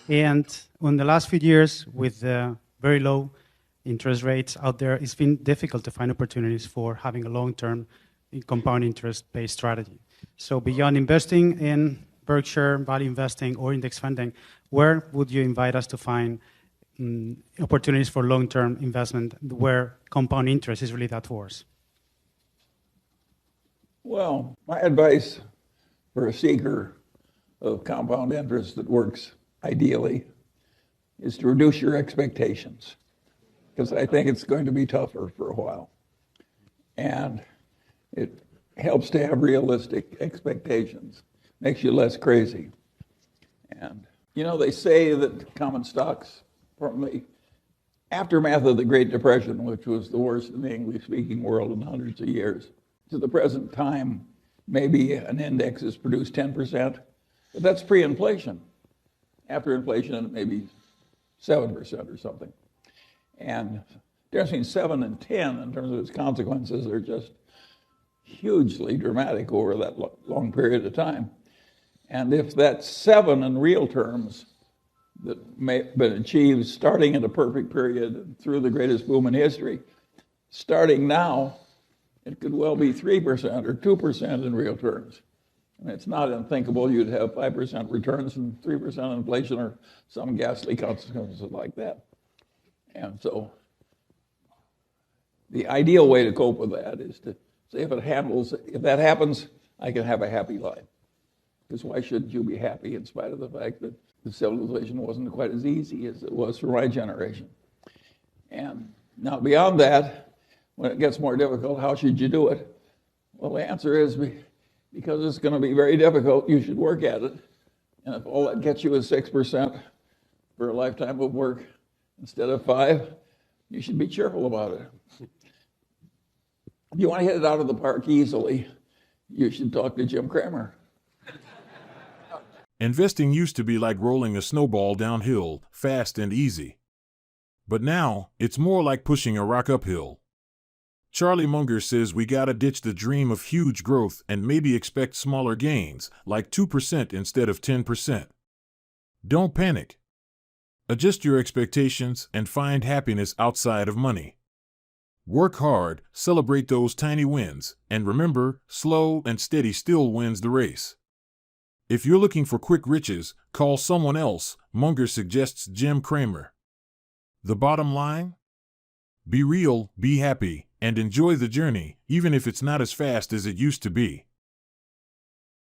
And in the last few years, with very low interest rates out there, it's been difficult to find opportunities for having a long-term compound interest-based strategy. So beyond investing in Berkshire, value investing, or index funding, where would you invite us to find opportunities for long-term investment where compound interest is really that force? Well, my advice for a seeker of compound interest that works ideally is to reduce your expectations, because I think it's going to be tougher for a while. And it helps to have realistic expectations, makes you less crazy. And, you know, they say that common stocks from the aftermath of the Great Depression, which was the worst in the English-speaking world in hundreds of years, to the present time, maybe an index has produced 10%, but that's pre-inflation. After inflation, maybe 7% or something. And the difference between 7 and 10 in terms of its consequences are just hugely dramatic over that long period of time. And if that 7 in real terms that may have been achieved starting in a perfect period through the greatest boom in history, starting now, it could well be 3% or 2% in real terms. And it's not unthinkable you'd have 5% returns and 3% inflation or some ghastly consequences like that. And so the ideal way to cope with that is to say if that happens, I can have a happy life. Because why shouldn't you be happy in spite of the fact that the civilization wasn't quite as easy as it was for my generation? And now beyond that, when it gets more difficult, how should you do it? Well, the answer is because it's going to be very difficult, you should work at it. And if all that gets you is 6% for a lifetime of work instead of 5%, you should be cheerful about it. If you want to hit it out of the park easily, you should talk to Jim Cramer. Investing used to be like rolling a snowball downhill, fast and easy. But now, it's more like pushing a rock uphill. Charlie Munger says we gotta ditch the dream of huge growth and maybe expect smaller gains, like 2% instead of 10%. Don't panic. Adjust your expectations and find happiness outside of money. Work hard, celebrate those tiny wins, and remember, slow and steady still wins the race. If you're looking for quick riches, call someone else, Munger suggests Jim Cramer. The bottom line? Be real, be happy, and enjoy the journey, even if it's not as fast as it used to be.